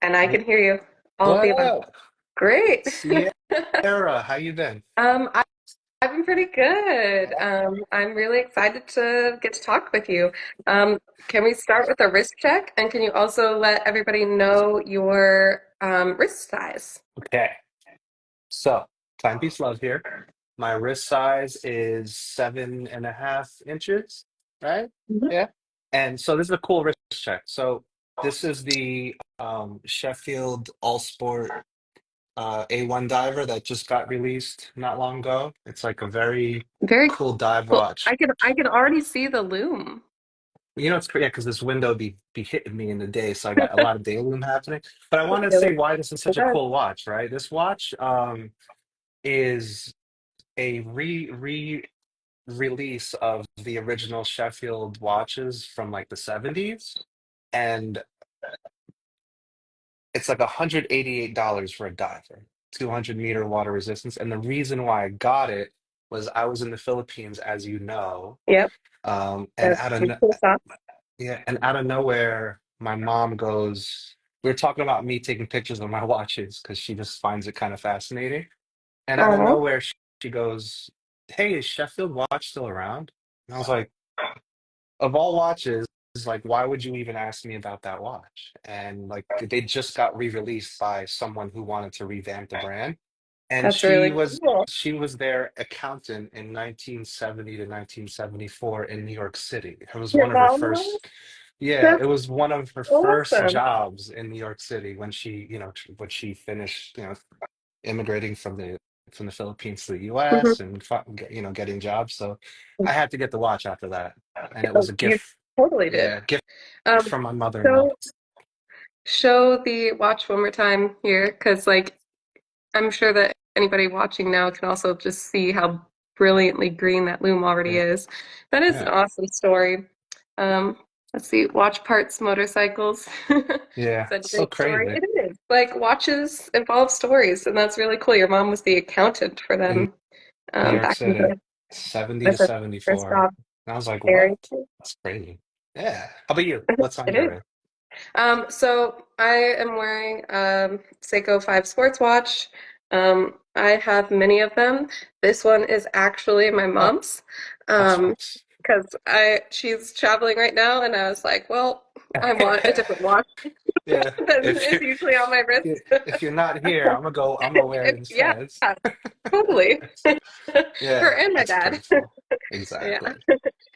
And I can hear you. All of What the above. up, Great. Sierra? How you been? I, I've been pretty good. I'm really excited to get to talk with you. Can we start with a wrist check? And can you also let everybody know your wrist size? Okay, so timepiece love here. My wrist size is 7.5 inches, right? Mhm. Yeah. And so this is a cool wrist check. So this is the Sheffield All Sport A1 diver that just got released not long ago. It's like a very Very cool dive cool. watch. I can already see the loom. You know, it's crazy because this window be hitting me in the day, so I got a lot of day loom happening. But I want to say why this is such a cool watch, right? This watch is a release of the original Sheffield watches from like the 70s, and it's like $188 for a diver, 200-meter water resistance. And the reason why I got it was I was in the Philippines, as you know, Yep. and That's beautiful stuff. yeah, and out of nowhere, my mom goes, we were talking about me taking pictures of my watches because she just finds it kind of fascinating. And out of Oh, nowhere, she goes, "Hey, is Sheffield watch still around?" And I was like, of all watches, like, why would you even ask me about that watch? And like, they just got re-released by someone who wanted to revamp the brand. And that's really cool. she was their accountant in 1970 to 1974 in New York City. It was Your one of her mom was? first, yeah, it That's was one of her first awesome. jobs in New York City when she, when she finished, immigrating from the Philippines to the Mhm. US and getting jobs. So I had to get the watch after that, and it was Oh, a you gift, totally did. yeah, gift Um, from my mother-in-law. so show the watch one more time here, because like I'm sure that anybody watching now can also just see how brilliantly green that loom already Yeah, is. That is an yeah, awesome story. Um, let's see, watch parts, motorcycles. yeah. Such a So great story. crazy. It is. Like watches involve stories, and that's really cool. Your mom was the accountant for In them New York back in City, the 70 to that's a first 74. job. And I was like, Very what? That's crazy. Yeah. How about you? What's on it your is. end? So I am wearing Seiko 5 Sports watch. I have many of them. This one is actually my Oh, mom's. that's Um, nice. because she's traveling right now, and I was like, well, I want a different watch Yeah. than If is usually on my you wrist. if you're not here, I'm gonna wear it Yeah, instead. totally. Her Yeah, and my that's dad. pretty cool. Yeah. Exactly.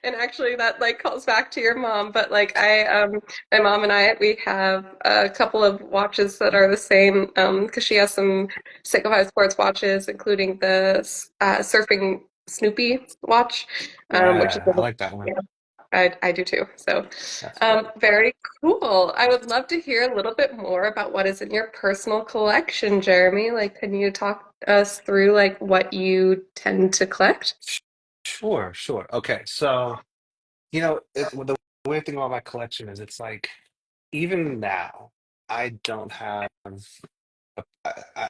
And actually that like calls back to your mom, but like my mom and I we have a couple of watches that are the same because she has some Seiko 5 sports watches including the surfing Snoopy watch which is Yeah, I like that one. yeah, I do too. So That's cool. very cool. I would love to hear a little bit more about what is in your personal collection, Jeremy. Like can you talk us through like what you tend to collect? Sure, sure. Okay, so the weird thing about my collection is it's like even now I don't have I, I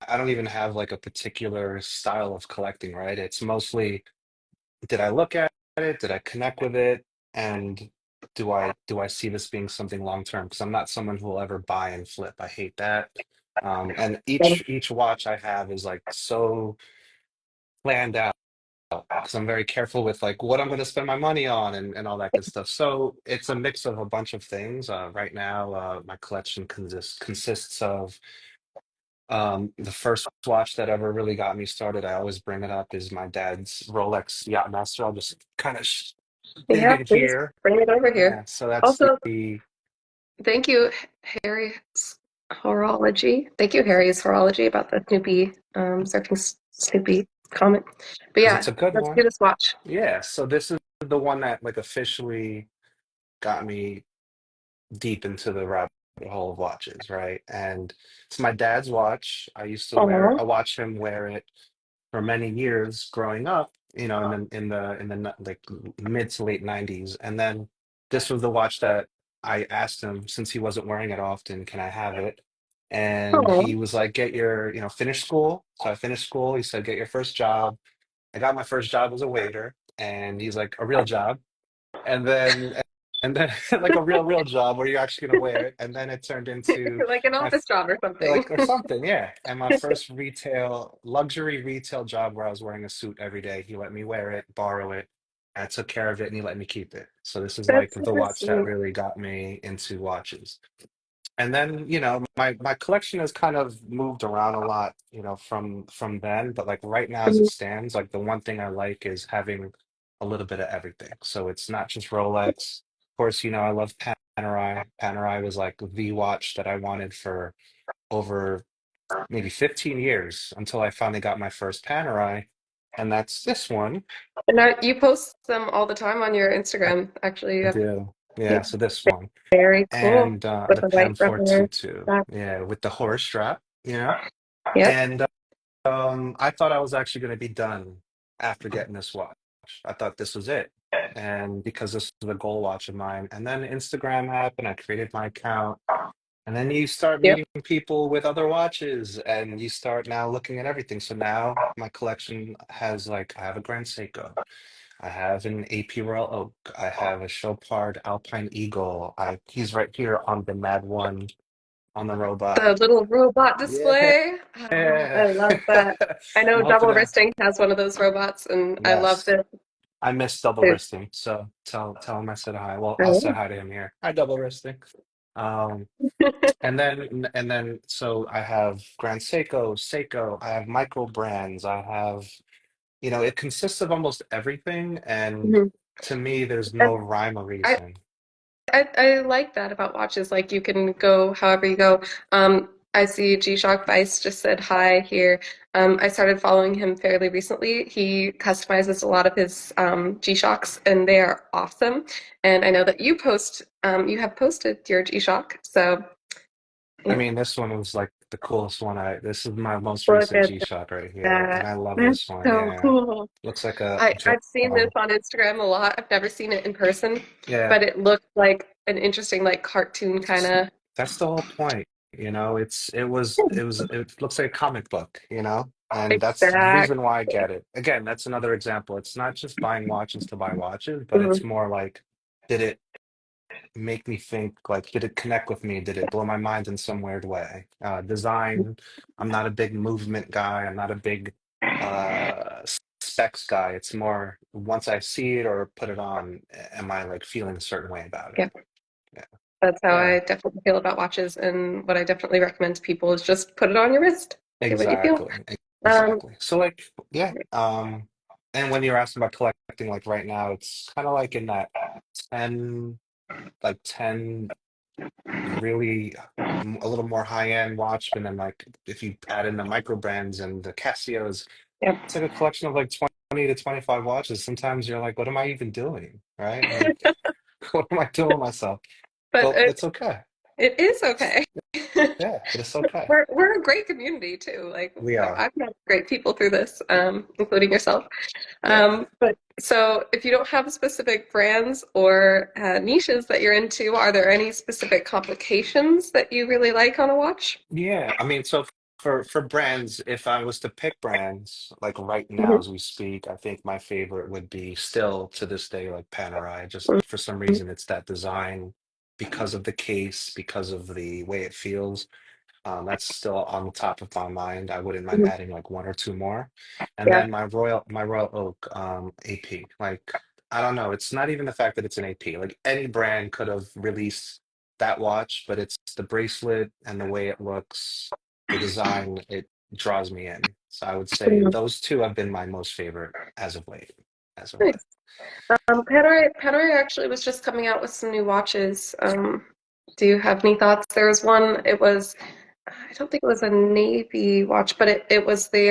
I don't even have like a particular style of collecting, right? It's mostly did I look at it? Did I connect with it? And do I see this being something long term? Because I'm not someone who will ever buy and flip. I hate that. And each watch I have is like so planned out because I'm very careful with like what I'm going to spend my money on and all that good stuff. So it's a mix of a bunch of things. Right now, my collection consists of the first watch that ever really got me started. I always bring it up is my dad's Rolex Yachtmaster. I'll just kind of dig Yeah, in please here. bring it over here. Yeah, so that's Also, the thank you, Harry's horology. Thank you, Harry's horology, about the Snoopy, surfing Snoopy comment. But because yeah, it's a good let's one. do this watch. Yeah, so this is the one that like officially got me deep into the rabbit hole of watches, right? And it's my dad's watch. I used to wear it. Oh, I watched him wear it for many years growing up, in the like mid to late 90s. And then this was the watch that I asked him since he wasn't wearing it often, can I have it? And oh, he was like, get your, finish school. So I finished school. He said, get your first job. I got my first job as a waiter, and he's like, a real job. And then and then like a real job where you're actually gonna wear it, and then it turned into Like an my office job or something. like or something, yeah. And my first retail luxury retail job where I was wearing a suit every day, he let me wear it, borrow it. I took care of it, and he let me keep it. So this is like That's the super watch that sweet. really got me into watches. And then, my collection has kind of moved around a lot, from then. But like right now, as it Mhm. stands, like the one thing I like is having a little bit of everything. So it's not just Rolex. Of course, I love Panerai. Panerai was like the watch that I wanted for over maybe 15 years until I finally got my first Panerai, and that's this one. And now you post them all the time on your I, Instagram. Actually, I do. you Yeah, so this one. very cool And with the the white PAM rubber 422. back. Yeah, with the horse strap. Yep. And I thought I was actually going to be done after getting this watch. I thought this was it. And because this was a goal watch of mine. And then Instagram happened, I created my account. And then you start Yep. meeting people with other watches, and you start now looking at everything. So now my collection has like, I have a Grand Seiko. I have an AP Royal Oak. I have a Chopard Alpine Eagle. He's right here on the Mad One on the robot. The little robot Yeah. display. Ah, I love that. I I'm know hoping Double to. Wristing has one of those robots, and I love Yes. this I miss double too. wristing, so tell him I said hi. Well, I I'll say will. hi to him here. Hi, double wristing. Um, and then so I have Grand Seiko, Seiko, I have micro brands, I have, it consists of almost everything, and Mhm. to me, there's And no rhyme or I, reason. I like that about watches. Like you can go however you go. I see G-Shock Vice just said hi here. I started following him fairly recently. He customizes a lot of his G-Shocks, and they are awesome. And I know that you have posted your G-Shock. So I yeah, mean, this one was like the coolest one. This is my most look recent at G-Shock right here, and that. I love That's this one. so Yeah, cool. looks like a I've seen this drum. on Instagram a lot. I've never seen it in person, Yeah. but it looked like an interesting, like cartoon kind of. That's the whole point. It looks like a comic book, and that's the Exact. reason why I get it. Again, that's another example. It's not just buying watches to buy watches, but it's Mhm. more like, did it make me think? Like, did it connect with me? Did it blow my mind in some weird way? Design, I'm not a big movement guy. I'm not a big specs guy. It's more once I see it or put it on, am I like feeling a certain way about it? Yeah, Yeah. that's how Yeah. I definitely feel about watches, and what I definitely recommend to people is just put it on your wrist. See what you feel. Exactly. Um, Exactly. So like, yeah. And when you're asking about collecting, like right now, it's kind of like in that 10, like 10 really a little more high-end watch, and then like if you add in the micro brands and the Casios, yeah, it's like a collection of like 20 to 25 watches. Sometimes you're like, what am I even doing? Right? Like, what am I doing with myself? but But it's okay. it is okay. Yeah, but it's okay. We're a great community too. Like We are. I've met great people through this, including yourself. Yeah. But so if you don't have specific brands or niches that you're into, are there any specific complications that you really like on a watch? Yeah, I mean, so for brands, if I was to pick brands, like right now Mhm. as we speak, I think my favorite would be still to this day like Panerai. Just for some reason, it's that design because of the case, because of the way it feels. That's still on the top of my mind. I wouldn't mind Mhm. adding like one or two more. And Yeah. then my Royal Oak AP. Like I don't know, it's not even the fact that it's an AP. Like any brand could have released that watch, but it's the bracelet and the way it looks, the design, it draws me in. So I would say Mhm. those two have been my most favorite as of late. As of late. Nice. Panerai actually was just coming out with some new watches. Do you have any thoughts? There was one, I don't think it was a navy watch, but it was they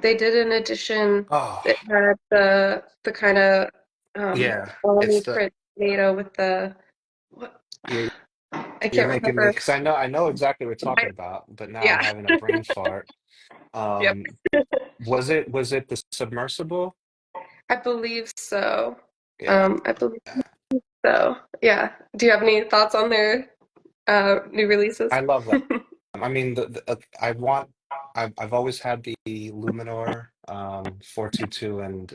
did an edition Oh, that had the kind of yeah. It's army the print NATO with the what you're I you're can't making me remember. because I know exactly what we're talking I, about, but now I'm yeah, having a brain fart. yep, Um, was it the submersible? I believe so. Yeah. I believe so. Yeah. Do you have any thoughts on their new releases? I love that. I mean, I've always had the Luminor 422, and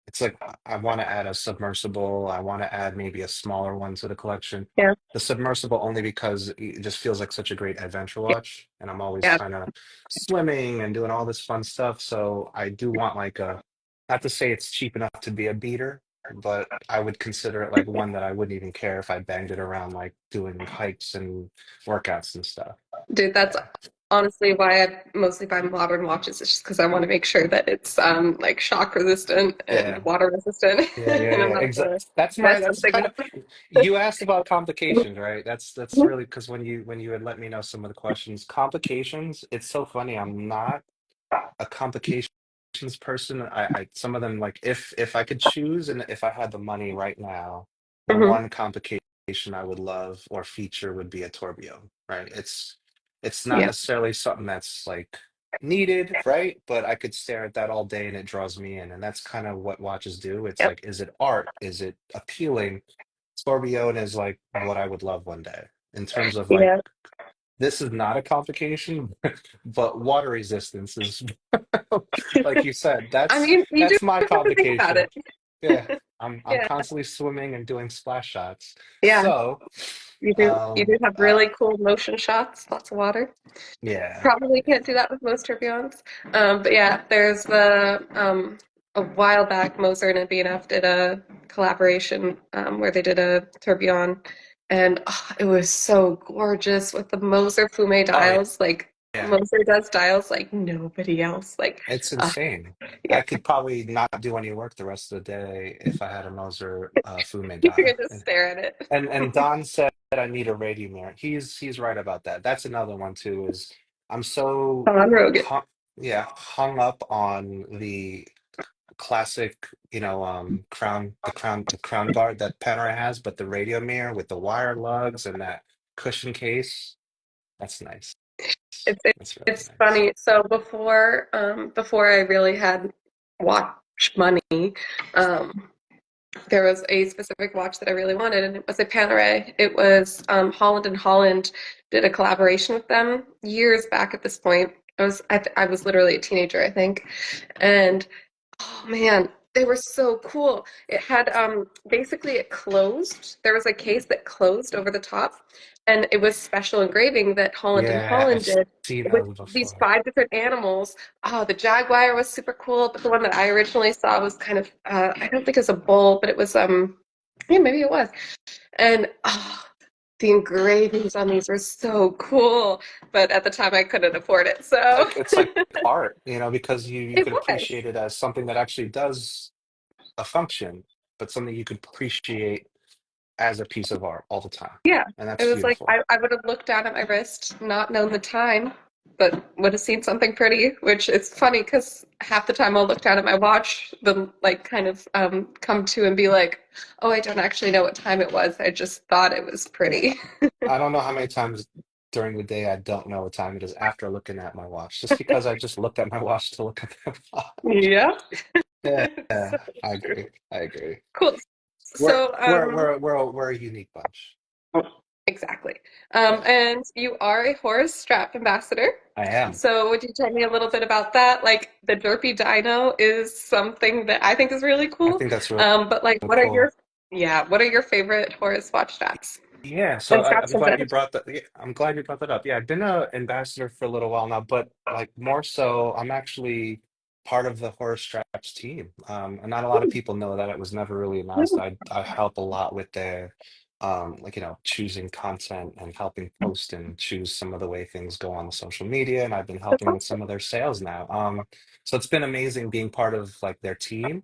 it's like I want to add a submersible. I want to add maybe a smaller one to the collection. Yeah. The submersible only because it just feels like such a great adventure watch, and I'm always Yeah. kind of swimming and doing all this fun stuff. So I do want like a, not to say it's cheap enough to be a beater, but I would consider it like one that I wouldn't even care if I banged it around like doing hikes and workouts and stuff. Dude, that's Yeah. honestly why I mostly buy modern watches. It's just because I want to make sure that it's like shock resistant and Yeah. water resistant, Yeah, yeah, and I'm yeah. not Exactly. gonna That's buy that's something kind that. of you asked about complications, right? That's really because when you had let me know some of the questions, complications, it's so funny. I'm not a complications person. I some of them like if I could choose and if I had the money right now, the Mhm. one complication I would love or feature would be a tourbillon, right? It's not Yeah, necessarily something that's like needed, right? But I could stare at that all day and it draws me in. And that's kind of what watches do. It's yep, like, is it art? Is it appealing? Tourbillon is like what I would love one day in terms of like yeah. this is not a complication, but water resistance is like you said, I mean, you do that's my have to think about complication. it. Yeah, I'm Yeah, constantly swimming and doing splash shots. yeah. So, You do. You do um, have uh, really cool motion shots. Lots of water. yeah, Probably yeah, can't do that with most tourbillons. But yeah, there's the a while back, Moser and BNF did a collaboration where they did a tourbillon, and it was so gorgeous with the Moser Fume oh yeah, dials. Like yeah. Moser does dials like nobody else. Like, It's uh, insane. yeah, I could probably not do any work the rest of the day if I had a Moser Fume you die. can just stare at it. And Don said I need a radio mirror. He's right about that. That's another one too, is I'm so On Rogan. hung, yeah, hung up on the classic, the crown guard that Panerai has, but the radio mirror with the wire lugs and that cushion case. That's nice. It's That's really it's nice. funny. So before I really had watch money, um, there was a specific watch that I really wanted, and it was a Panerai. It was Holland and Holland did a collaboration with them years back at this point. I was literally a teenager, I think, and oh man, they were so cool. It had basically it closed. There was a case that closed over the top, and it was special engraving that Holland and Yeah, Holland I've did seen with those these before. five different animals. Oh, the jaguar was super cool, but the one that I originally saw was kind of I don't think it was a bull, but it was yeah, maybe it was. And the engravings on these were so cool, but at the time I couldn't afford it. So It's like art, because you it could was. appreciate it as something that actually does a function, but something you could appreciate as a piece of art all the time. Yeah, And it that's was like beautiful. I would have looked down at my wrist, not known the time, but would have seen something pretty, which is funny because half the time I'll look down at my watch, then like kind of come to and be like, oh, I don't actually know what time it was. I just thought it was Yeah. pretty. I don't know how many times during the day I don't know what time it is after looking at my watch, just because I just looked at my watch to look at my watch. Yeah. Yeah, So I true. agree. I agree. Cool. We're So, we're we're we're a unique bunch. exactly. Yeah, And you are a Horace Strap ambassador. I am. So, would you tell me a little bit about that? Like, the Derpy Dino is something that I think is really I cool. think that's really But like, cool. what are your favorite Horace watch straps Yeah, so and straps I'm in glad general? you brought that. Yeah, I'm glad you brought that up. Yeah, I've been an ambassador for a little while now, but like more so, I'm actually part of the Horror Straps team. And not a lot of people know that it was never really announced. I help a lot with their like choosing content and helping post and choose some of the way things go on the social media, and I've been That's helping with awesome. some of their sales now. So it's been amazing being part of like their team.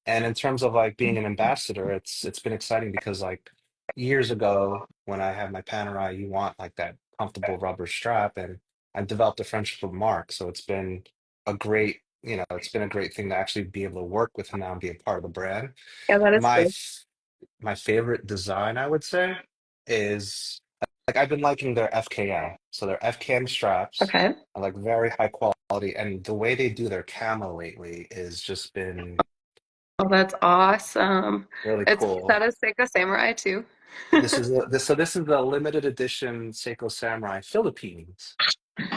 And in terms of like being an ambassador, it's been exciting because like years ago when I had my Panerai, you want like that comfortable rubber strap, and I developed a friendship with Mark. So it's been a great thing to actually be able to work with him now and be a part of the brand. Yeah, that is My cool. f- my favorite design, I would say, is like I've been liking their FKM. So their FKM straps Okay. are like very high quality, and the way they do their camo lately is just been Oh, that's awesome. really It's cool. that is Seiko Samurai too. This is the limited edition Seiko Samurai Philippines.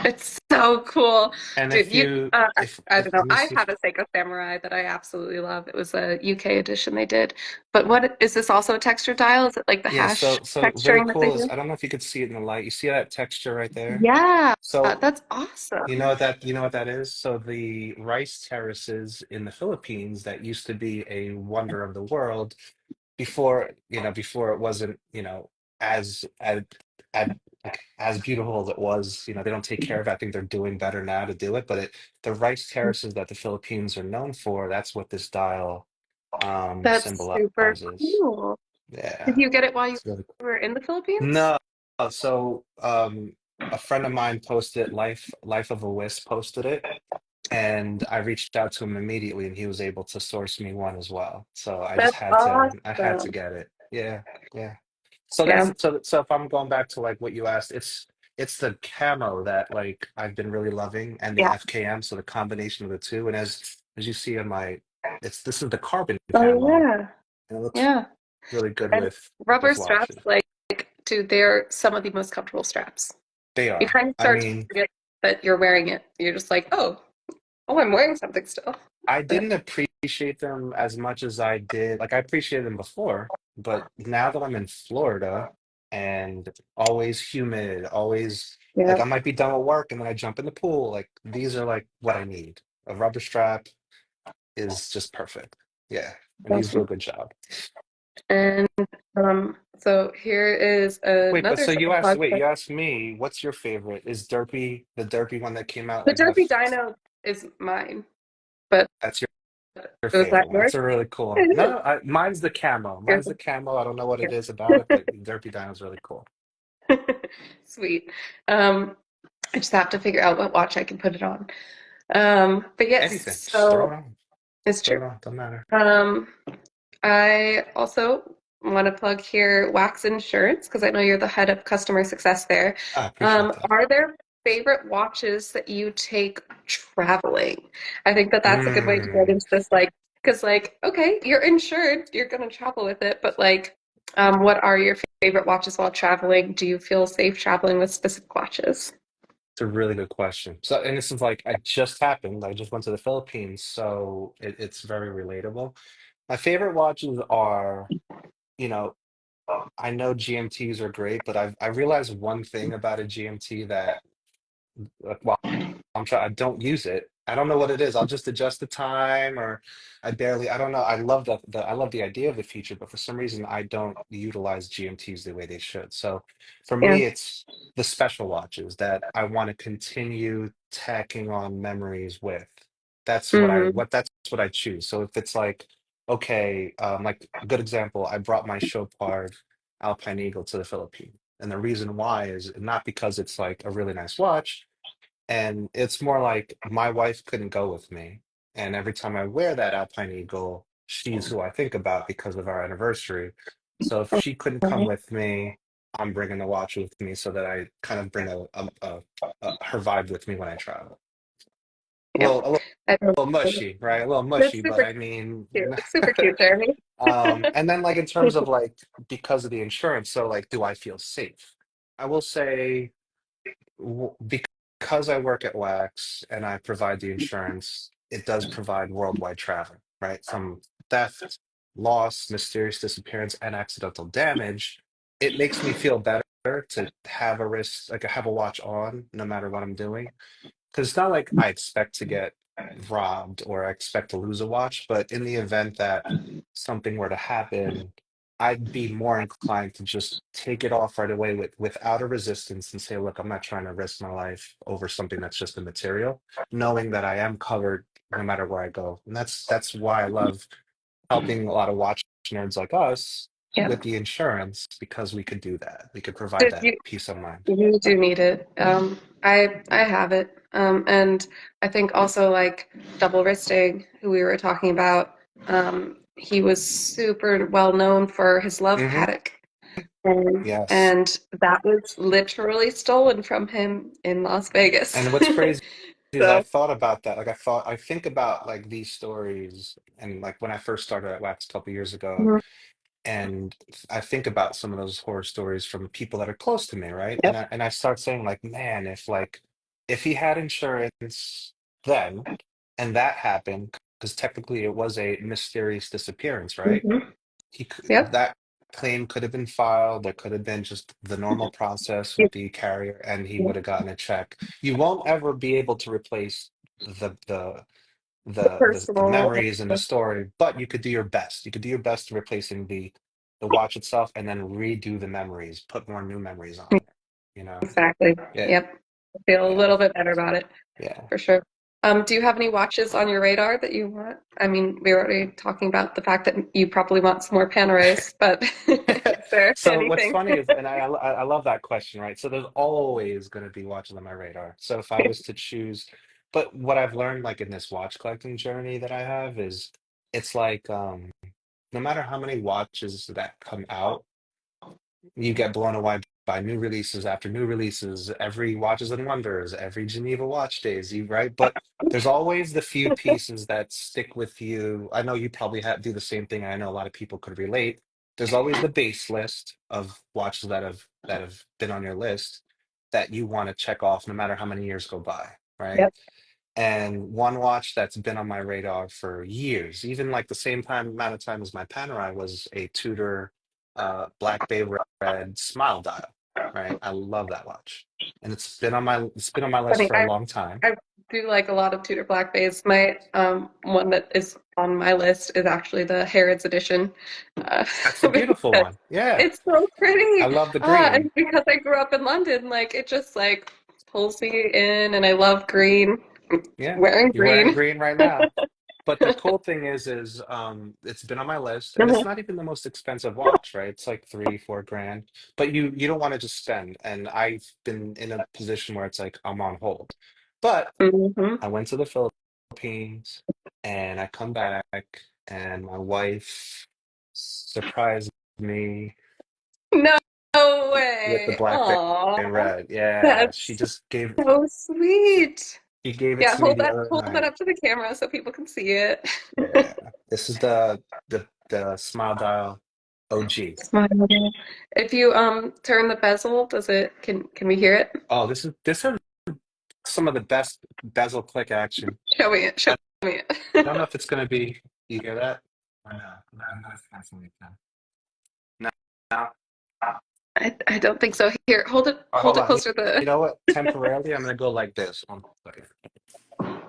It's So cool. And Dude, if you you I if don't know. let me I see if have a Seiko Samurai that I absolutely love. It was a UK edition they did. But what is this also a texture dial? Is it like the yeah, hash so very texturing that they cool is do? I don't know if you could see it in the light. You see that texture right there? Yeah, So that's you awesome. know what that is? So the rice terraces in the Philippines that used to be a wonder of the world before, before it wasn't, as like as beautiful as it was, they don't take care of it. I think they're doing better now to do it, but the rice terraces that the Philippines are known for, that's what this dial That's super symbolizes. cool. Did Yeah. you get it while you It's really cool. were in the Philippines? No, so a friend of mine posted Life of a Wisp posted it, and I reached out to him immediately, and he was able to source me one as well. So That's I had to awesome. get it. Yeah, yeah. So Yeah, so if I'm going back to like what you asked, it's the camo that like I've been really loving, and the yeah. FKM, so the combination of the two. And as you see in my, it's this is the carbon Oh camo, yeah, and it looks yeah. really good And with rubber straps, watches. dude, they're some of the most comfortable straps. They You are. kind of I start to mean, forget that you're wearing it. You're just like, oh, I'm wearing something still. I But didn't appreciate them as much as I did. Like I appreciated them before, but now that I'm in Florida and always humid, always yeah, like I might be done with work and then I jump in the pool. Like these are like what I need. A rubber strap is just perfect. Yeah. And these do a awesome. good job. And so here is Wait, but another so second plug. you asked me, what's your favorite? Is Derpy the Derpy one that came out The like about Derpy Dino is mine, but that's your was that favorite one. yours? That's a really cool one. It is. No, mine's the camo. Here's Mine's the camo. I don't know what it here. is about it, but Derpy Dino's really cool. Sweet. I just have to figure out what watch I can put it on. But Anything. yes, Just throw so it on. it's Throw true. it on. Don't matter. Um, I also want to plug here Wax Insurance because I know you're the head of customer success there. I appreciate that. Are there favorite watches that you take traveling? I think that that's a good way to get Mm, into this, because okay, you're insured, you're going to travel with it, but what are your favorite watches while traveling? Do you feel safe traveling with specific watches? it's a really good question. So, and this is like, I just happened. I just went to the Philippines, so it's very relatable. My favorite watches are, you know, I know GMTs are great, but I realized one thing about a GMT that, well, I don't use it. I don't know what it is. I'll just adjust the time or I don't know. I love the idea of the feature, but for some reason I don't utilize GMTs the way they should. So for Yeah. me, it's the special watches that I want to continue tacking on memories with. Hmm. That's what I choose. So if it's like, okay, like a good example, I brought my Chopard Alpine Eagle to the Philippines. And the reason why is not because it's like a really nice watch, and it's more like my wife couldn't go with me. And every time I wear that Alpine Eagle, she's who I think about because of our anniversary. So if she couldn't come with me, I'm bringing the watch with me so that I kind of bring her vibe with me when I travel. Yeah. A I don't little know. mushy, right? A little That's mushy, but super I mean, cute. Super cute, Jeremy. and then like in terms of like because of the insurance, so like, do I feel safe? I will say because I work at Wax and I provide the insurance, it does provide worldwide travel, right? From theft, loss, mysterious disappearance, and accidental damage. It makes me feel better to have a wrist, like I have a watch on, no matter what I'm doing. Because it's not like I expect to get robbed or I expect to lose a watch, but in the event that something were to happen, I'd be more inclined to just take it off right away without a resistance and say, look, I'm not trying to risk my life over something that's just a material, knowing that I am covered no matter where I go. And that's why I love helping a lot of watch nerds like us Yeah. with the insurance because we could do that. We could provide Did that you peace of mind. you do need it. I have it. And I think also like double wristing, who we were talking about, he was super well known for his love Hmm. paddock. And, Yes. and that was literally stolen from him in Las Vegas. And what's crazy is I So, thought about that. Like I think about like these stories and like when I first started at Wax a couple years ago, mhm, and I think about some of those horror stories from people that are close to me, right? yep. And I start saying like, man, if he had insurance then, and that happened, because technically it was a mysterious disappearance, right? Hmm. Yep. That claim could have been filed. There could have been just the normal process with the carrier, and he would have gotten a check. You won't ever be able to replace the the the Personal. memories and the story, but you could do your best. You could do your best to replacing the watch itself, and then redo the memories, put more new memories on there. You know? Exactly. Yeah, Yep. I feel a yeah, little bit better about it yeah. for sure. Do you have any watches on your radar that you want? I mean, we were already talking about the fact that you probably want some more Panerais, but is there So what's anything? funny is, and I love that question, right? So there's always going to be watches on my radar. So if I was to choose, but what I've learned, like in this watch collecting journey that I have, is it's like no matter how many watches that come out, you get blown away by new releases after new releases, every Watches and Wonders, every Geneva Watch Days, you right? But there's always the few pieces that stick with you. I know you probably do the same thing. I know a lot of people could relate. There's always the base list of watches that have been on your list that you want to check off no matter how many years go by, right? Yep. And one watch that's been on my radar for years, even like the same time amount of time as my Panerai, was a Tudor Black Bay Red Smile Dial. Right, I love that watch, and it's been on my list Funny, for a long time. I do like a lot of Tudor Black Bays. My one that is on my list is actually the Harrods edition. That's the beautiful Because one. Yeah, it's so I pretty. love the And green. because I grew up in London, like it just like pulls me in and I love green. Yeah, Wearing you're wearing green. green right now. But the cool thing is it's been on my list, and it's Mhm. not even the most expensive watch, right? It's like 3, 4 grand. But you don't want to just spend. And I've been in a position where it's like I'm on hold. But Mhm. I went to the Philippines, and I come back, and my wife surprised me No with the way. black Aw, and red. Yeah, she that's just gave so sweet. she gave it Yeah, to me the other hold that night. up to the camera so people can see it. Yeah, this is the Smile Dial OG. Smile. If you turn the bezel, does it can we hear it? Oh, this is some of the best bezel click action. Show me it. Show I me don't know it. if it's gonna be. You hear that? I know. I'm gonna cancel it now. No, no. I don't think so. Here, hold Hold it on. closer to You know what? Temporarily, I'm gonna go like this. One second. All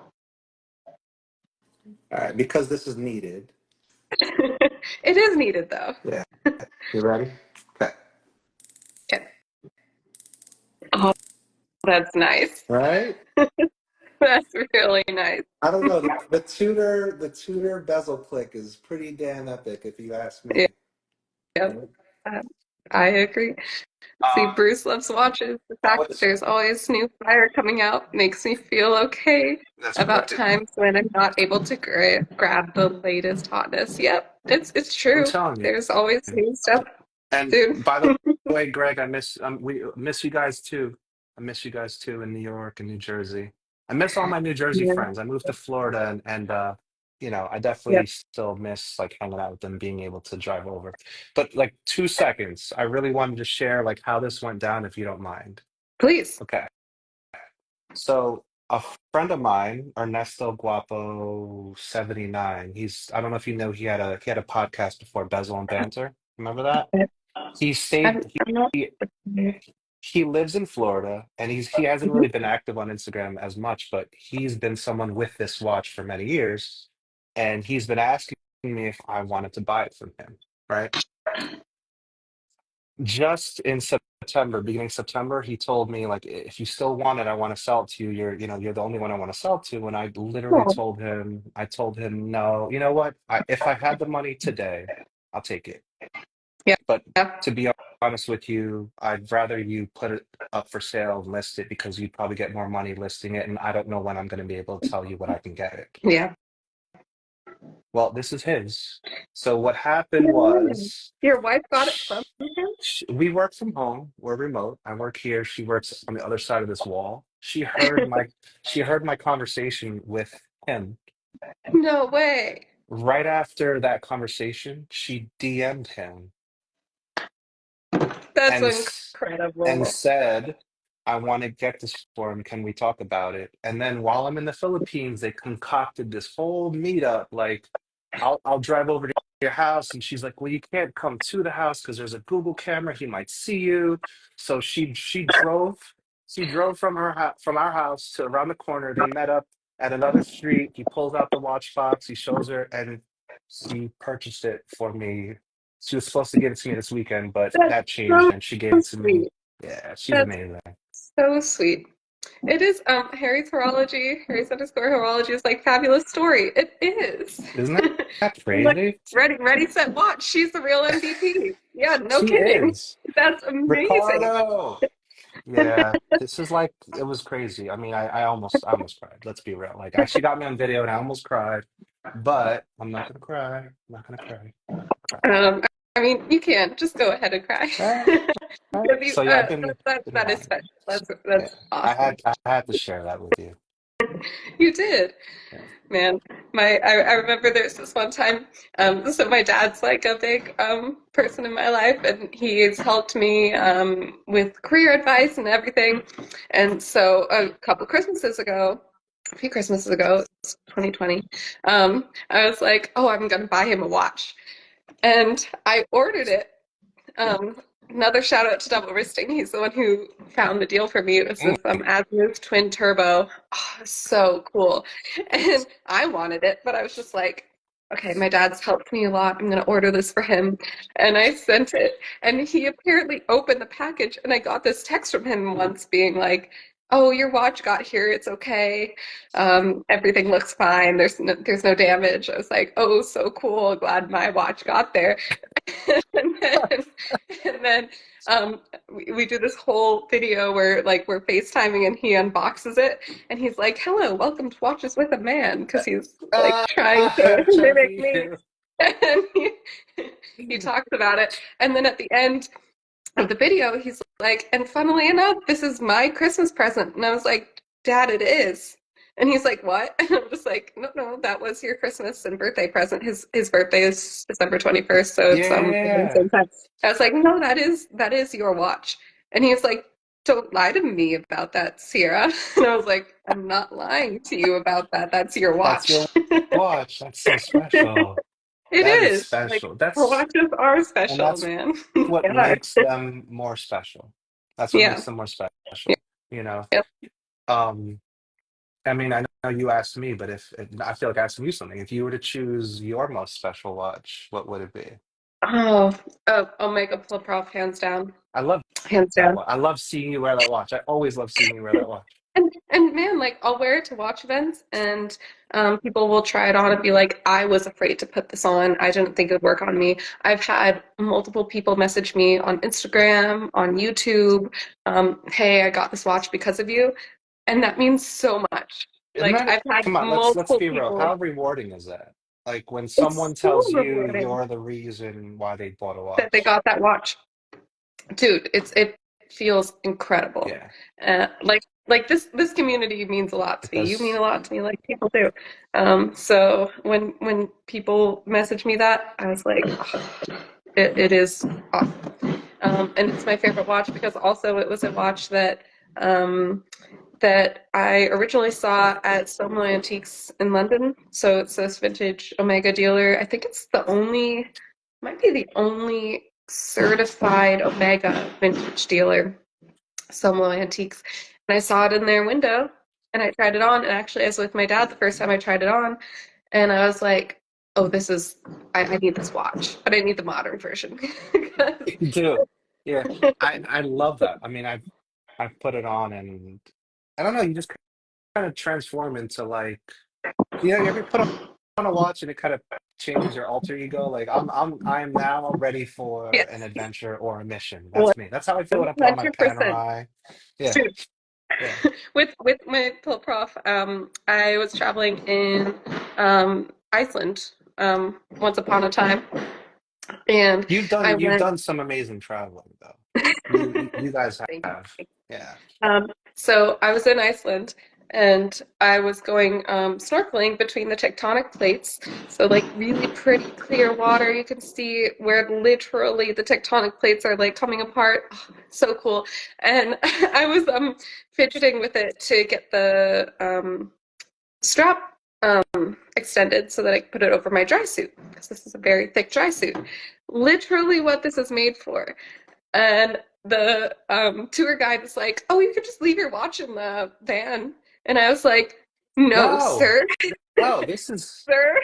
right, because this is needed. the It is needed though. Yeah. You ready? Okay. Okay. Oh, that's nice. Right? That's really nice. I don't know. The Tudor bezel click is pretty damn epic, if you ask Yeah, me. yep. Uh, I agree. See, Um, Bruce loves watches. The fact that what's there's always new fire coming out makes me feel okay that's about right. times when I'm not able to grab the latest hotness. Yep, it's I'm true. telling you. There's always new stuff, And dude. by the way, Greg, we miss you guys too. I miss you guys too in New York and New Jersey. I miss all my New Jersey Yeah. friends. I moved to Florida, and I definitely Yep. still miss like hanging out with them, being able to drive over. But like 2 seconds, I really wanted to share like how this went down, if you don't mind. Please. Okay. So a friend of mine, Ernesto Guapo 79, I don't know if you know, he had a podcast before, Bezel and Banter. Remember that? He stayed I'm not. he he lives in Florida, and he hasn't Mhm. really been active on Instagram as much, but he's been someone with this watch for many years, and he's been asking me if I wanted to buy it from him, right? Just in September, beginning September, he told me like, if you still want it, I want to sell it to you. You're the only one I want to sell to. And I literally Oh, told him, no, you know what? If I had the money today, I'll take it. yeah. But Yeah. to be honest with you, I'd rather you put it up for sale and list it, because you'd probably get more money listing it, and I don't know when I'm going to be able to tell you when I can get it. Yeah. Well, this is his. So what happened No way. was, Your wife got it from sh him? we work from home. We're remote. I work here. She works on the other side of this wall. She heard my conversation with him. No way. Right after that conversation, she DM'd him That's and and incredible. said, I want to get this for him. Can we talk about it? And then while I'm in the Philippines, they concocted this whole meetup. Like, I'll drive over to your house, and she's like, "Well, you can't come to the house because there's a Google camera. He might see you." So she drove from from our house to around the corner. They met up at another street. He pulls out the watch box. He shows her, and she purchased it for me. She was supposed to give it to me this weekend, but That's that changed, so and she gave it to me. sweet. Yeah, she's That's amazing. so sweet. It is Harry's horology, Harry's underscore horology is like fabulous story. It is. Isn't that I'm like, crazy? ready, set, watch. She's the real MVP. Yeah, no She kidding. is. That's amazing. Ricardo. Yeah, this is like it was crazy. I mean, I almost cried. Let's be real. Like, she got me on video, and I almost cried. But I'm not gonna cry. I'm not gonna cry. Cry. Um, I mean, you can just go ahead and cry. All right, all right. Because So yeah, I've been that is watching. special. Yeah, That's I awesome. had I had to share that with you. You did. Yeah. Man, I remember there's this one time, so my dad's like a big person in my life, and he's helped me with career advice and everything. And so a few Christmases ago, it's 2020, I was like, oh, I'm gonna buy him a watch, and I ordered it. Um, Another shout out to Double Wristing. He's the one who found the deal for me. It was this Mm. Azimuth Twin Turbo. Oh, so cool. And I wanted it, but I was just like, okay, my dad's helped me a lot. I'm gonna order this for him. And I sent it, and he apparently opened the package, and I got this text from him once being like, "Oh, your watch got here. It's okay. Everything looks fine. There's no damage." I was like, "Oh, so cool. Glad my watch got there." and then, and then we do this whole video where like we're FaceTiming and he unboxes it and he's like, "Hello, welcome to Watches with a Man," because he's like trying to I'm trying to mimic be me. you. And he talks about it. And then at the end of the video, he's like, "And funnily enough, this is my Christmas present." And I was like, "Dad, it is." And he's like, "What?" And I'm just like, "No, no, that was your Christmas and birthday present. His birthday is December 21st, so it's the Yeah, same time." I was like, "No, that is your watch." And he was like, "Don't lie to me about that, Sierra." And I was like, "I'm not lying to you about that. That's your that's watch." your watch. That's so special. It That is is. Like special. our That's watches are and special, that's man. what They are. makes them more special. That's what Yeah. makes them more special. You know. Yeah. Um, I mean, I know you asked me, but if I feel like asking you something, if you were to choose your most special watch, what would it be? Oh, Omega Prof, hands down, I love hands that down. watch. I love seeing you wear that watch. I always love seeing you wear that watch. And man, like I'll wear it to watch events, and people will try it on and be like, "I was afraid to put this on. I didn't think it would work on me." I've had multiple people message me on Instagram, on YouTube, "Hey, I got this watch because of you," and that means so much. Isn't Like that, I've had come on, let's multiple be real. people. How rewarding is that? Like when someone It's so tells you rewarding you're the reason why they bought a that they watch. got that watch. Dude, it feels incredible. Yeah, Like this community means a lot to it me. You mean does. a lot to me, like people do. So when people message me that, I was like, oh, it is awesome. And it's my favorite watch because also it was a watch um, that I originally saw at Somo Antiques in London. So it's this vintage Omega dealer. I think it's might be the only certified Omega vintage dealer, Somo Antiques. And I saw it in their window and I tried it on. And actually, I was with my dad the first time I tried it on. And I was like, oh, I need this watch, but I need the modern version. You do. Yeah. I love that. I mean, I've put it on and I don't know, you just kind of transform into like, you ever put on a watch and it kind of changes your alter ego? Like I'm now ready for an Yes, adventure or a mission. That's me. That's how I feel when I put on my 100%. Panerai. Yeah, Dude, yeah. with my pill prof, I was traveling in Iceland once upon a time, and I You've went. done some amazing traveling though. You guys Thank have. you. Yeah. So I was in Iceland, and I was going snorkeling between the tectonic plates. So like really pretty clear water. You can see where literally the tectonic plates are like coming apart. Oh, so cool. And I was fidgeting with it to get the strap extended so that I could put it over my dry suit because this is a very thick dry suit. Literally what this is made for. And the tour guide was like, "Oh, you could just leave your watch in the van." And I was like, "No, No, sir, no, this is sir,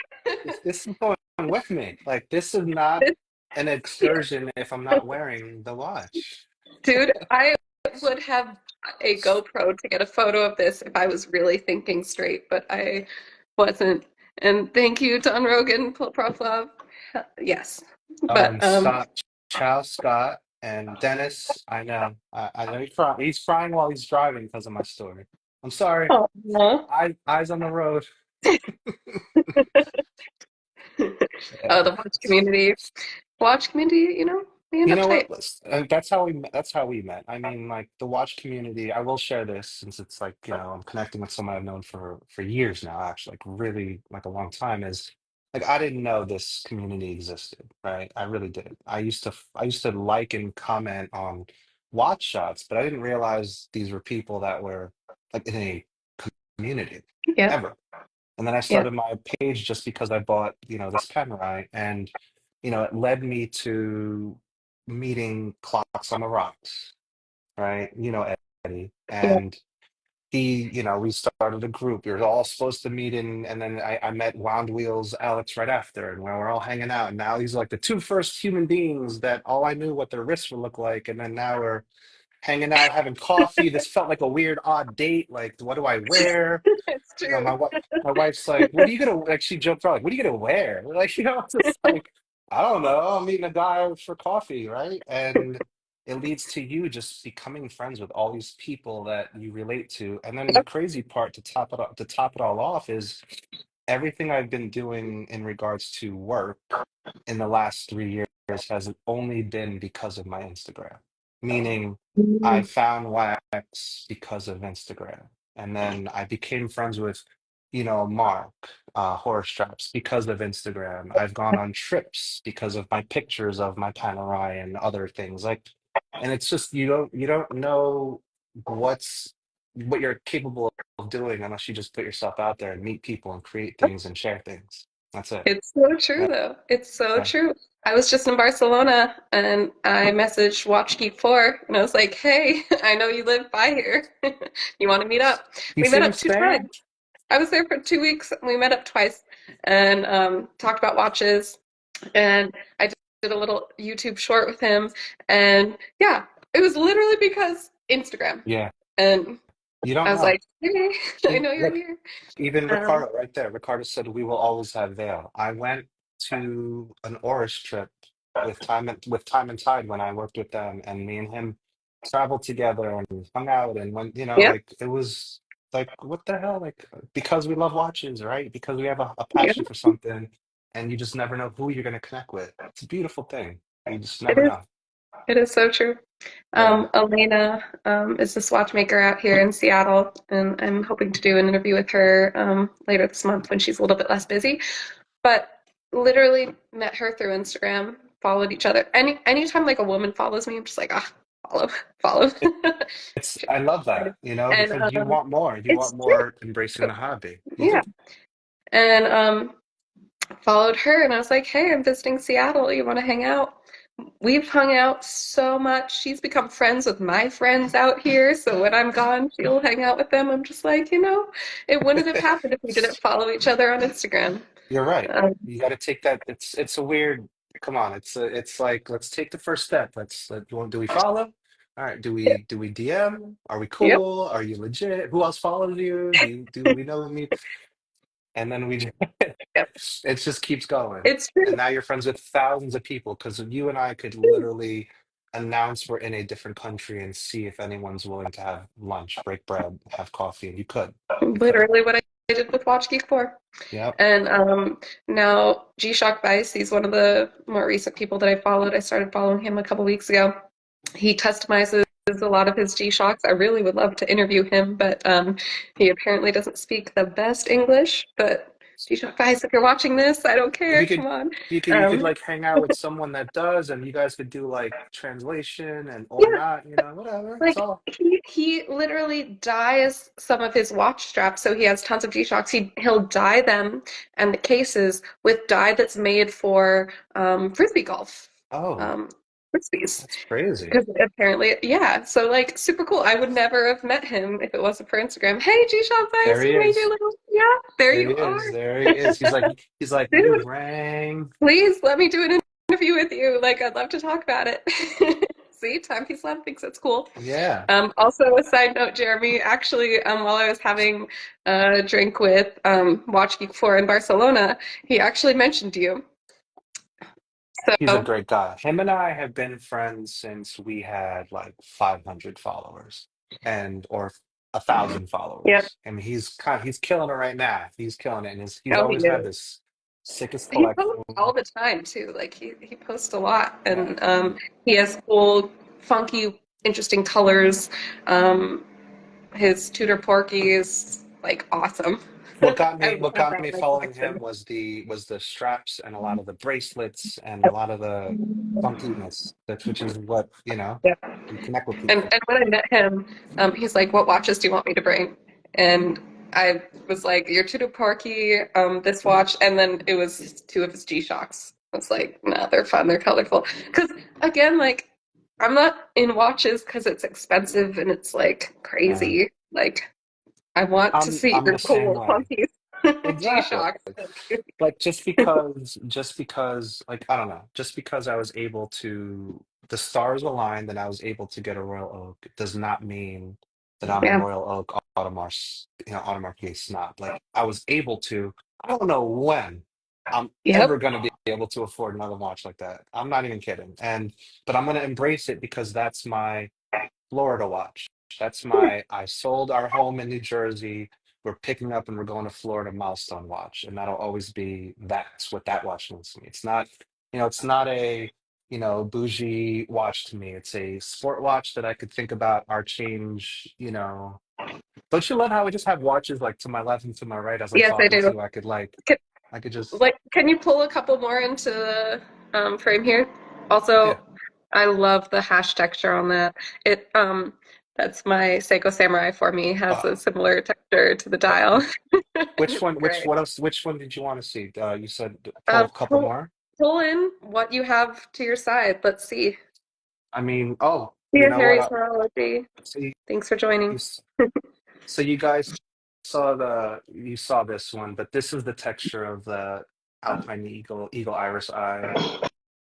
this is going with me. Like this is not this, an excursion if I'm not wearing the watch. dude, I would have a GoPro to get a photo of this if I was really thinking straight, but I wasn't." And thank you, Don Rogan, Proflov. Yes, Oh, but and Scott, Charles Scott, and Dennis. I know. I know he's crying. He's crying while he's driving because of my story. I'm sorry. oh, Eyes on the road. oh, Yeah. the watch community, we end You up know what? tight. That's how we met. That's how we met. I mean, like the watch community. I will share this since it's like I'm connecting with someone I've known for years now. Actually, like really like a long time. Is like I didn't know this community existed. Right? I really didn't. I used to like and comment on watch shots, but I didn't realize these were people that were like in a community Yeah, ever. And then I yeah, started my page just because I bought, this Panerai, and it led me to meeting Clocks on the Rocks, right? Eddie. yeah. And we started a group. We were all supposed to meet in, and then I met Wound Wheels Alex right after, and we were all hanging out. And now these are like the two first human beings that all I knew what their wrists would look like, and then now we're hanging out, having coffee. This felt like a weird, odd date. Like, what do I wear? It's You know, true. my wife's like, "What are you gonna?" Like, she joked around, like, "What are you gonna wear?" Like, it's just like, I don't know. I'm meeting a guy for coffee, right? And it leads to you just becoming friends with all these people that you relate to. And then the Yep. crazy part to top it all off is everything I've been doing in regards to work in the last 3 years has only been because of my Instagram. Meaning, I Mm. found Wax because of Instagram. And then I became friends with, Mark, Horror Straps because of Instagram. I've gone on trips because of my pictures of my Panerai and other things. Like, and it's just you don't know what you're capable of doing unless you just put yourself out there and meet people and create things and share things. That's it. It's so true, Yeah. though. It's so Yeah. true. I was just in Barcelona and I messaged WatchKeep 4 and I was like, "Hey, I know you live by here. You want to meet up?" You We see met what I'm up two saying? times. I was there for 2 weeks. We met up twice and talked about watches. And I did a little YouTube short with him. And yeah, it was literally because Instagram. Yeah. And You I don't was know. like, "Hey, I know you're Look, here." even Um, Ricardo right there. Ricardo said we will always have Vale. I went to an Oris trip with Time and Tide when I worked with them, and me and him traveled together and hung out, and when yeah, like it was like what the hell, like because we love watches, right? Because we have a yeah, passion for something, and you just never know who you're gonna connect with. It's a beautiful thing. You just it never is. know. It is so true. Yeah. Elena is this watchmaker out here in Seattle, and I'm hoping to do an interview with her later this month when she's a little bit less busy. But literally met her through Instagram, followed each other. Anytime like a woman follows me, I'm just like, ah, follow, follow. I love that, And because you want more. You it's want more embracing the hobby. You yeah. do. And followed her, and I was like, hey, I'm visiting Seattle. You want to hang out? We've hung out so much. She's become friends with my friends out here. So when I'm gone, she'll hang out with them. I'm just like, it wouldn't have happened if we didn't follow each other on Instagram. You're right. Um, You got to take that. It's a weird. Come on. It's like let's take the first step. Do we follow? All right. Do we DM? Are we yep, cool? Are you legit? Who else follows you? Do we know me? And then yep. it just keeps going. It's true. And now you're friends with thousands of people because you and I could literally announce we're in a different country and see if anyone's willing to have lunch, break bread, have coffee, and you could. You could. Literally what I did with Watch Geek 4. Yep. And now G-Shock Vice, he's one of the more recent people that I followed. I started following him a couple weeks ago. He customizes a lot of his G-Shocks. I really would love to interview him, but he apparently doesn't speak the best English. But G-Shock guys, if you're watching this, I don't If care. you could, Come on. you could Um, like hang out with someone that does, and you guys could do like translation and or yeah, not, whatever. It's like all. he literally dyes some of his watch straps, so he has tons of G-Shocks. He'll dye them and the cases with dye that's made for frisbee golf, Oh, um, frisbees. that's crazy. Because apparently, yeah. So like super cool. I would never have met him if it wasn't for Instagram. Hey, G-Shock There guys, he you made your is. little yeah. There There you he are, is. There he is. He's like you dude. rang. Please let me do an interview with you. Like I'd love to talk about it. See, Timepiece Lab thinks it's cool. Yeah. Also, a side note, Jeremy, actually, while I was having a drink with Watch Geek 4 in Barcelona, he actually mentioned you. He's a So, great guy. Him and I have been friends since we had like 500 followers and or 1,000 yeah. followers. I mean, he's killing it right now. He's killing it, and he's Oh, he always had is. this sickest He posts collection. all the time too. Like he posts a lot, Yeah. and he has cool, funky, interesting colors. Um, his Tudor Porky is like awesome. What got me I what have got that in me my following him collection. was the straps and a lot of the bracelets and a lot of the funkiness. That's which is what, Yeah. you connect with And people. when I met him, he's like, "What watches do you want me to bring?" And I was like, "Your Tudor Porky, this watch," and then it was two of his G-Shocks. I was like, "Nah, they're fun, they're colorful." Because again, like, I'm not in watches because it's expensive and it's like Yeah. crazy. Like, I want to see I'm your the same cool, way. funky Exactly. G-Shocks. Like just because like I don't know, just because I was able to the stars aligned and I was able to get a Royal Oak does not mean that I'm a Yeah. Royal Oak Audemars Piguet snob. Like I was able to. I don't know when I'm Yep. ever going to be able to afford another watch like that. I'm not even kidding. But I'm going to embrace it because that's my Florida watch. That's my I sold our home in New Jersey. We're picking up and we're going to Florida milestone watch. And that'll always be that's what that watch means to me. It's not a, bougie watch to me. It's a sport watch that I could think about our change. Don't you love how we just have watches like to my left and to my right as I'm Yes, I talking to do. you? Can, I could just like, can you pull a couple more into the frame here? yeah. Also, I love the hash texture on that. It that's my Seiko Samurai for me has Uh, a similar texture to the uh, dial. which It's one? Which great. what else? Which one did you want to see? You said pull a couple Pull more. pull in what you have to your side. Let's see. I mean, oh, you Dear know what? Harry's Horology. So you, Thanks for you joining. s- so you guys you saw this one, but this is the texture of the Alpine Eagle Iris Eye.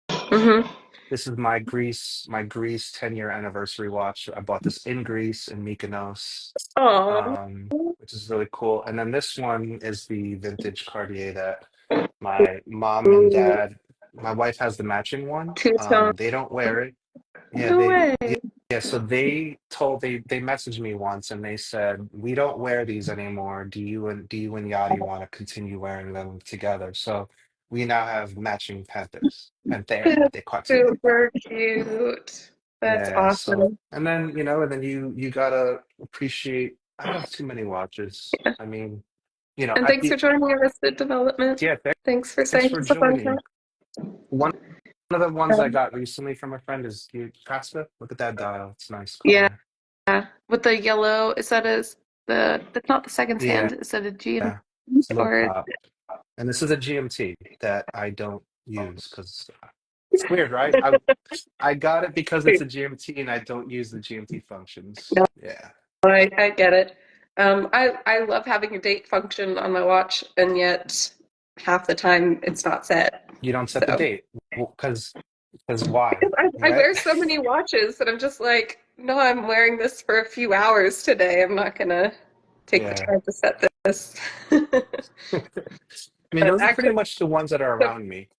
Mm-hmm. This is my Greece 10-year anniversary watch. I bought this in Greece in Mykonos, Oh, which is really cool. And then this one is the vintage Cartier that my mom and dad, my wife has the matching one. two tone. They don't wear it. Yeah, No way. yeah, so they messaged me once and they said, "We don't wear these anymore. Do you and Yachty want to continue wearing them together?" So we now have matching Panthère That's de Cartier. super cute. That's Yeah, so awesome. and then you gotta appreciate I have too many watches. I mean, And at thanks for the joining Arrested Development. yeah, Thanks for thanks saying for some fun stuff. joining. One of the ones I Um, got recently from a friend is the Caspa. Look at that dial. It's nice yeah, color. with the yellow, is that is the that's not the second Yeah. hand. Is that a GM Yeah, it's a low or pop. And this is a GMT that I don't use because it's weird, right? I got it because it's a GMT and I don't use the GMT functions. no? Yeah. I get it. I love having a date function on my watch, and yet half the time it's not set. You don't set the So date. Because why? because I Right? wear so many watches that I'm just like, no, I'm wearing this for a few hours today. I'm not gonna take the Yeah. time to set this. I mean, But those are pretty actually, much the ones that are so, around me.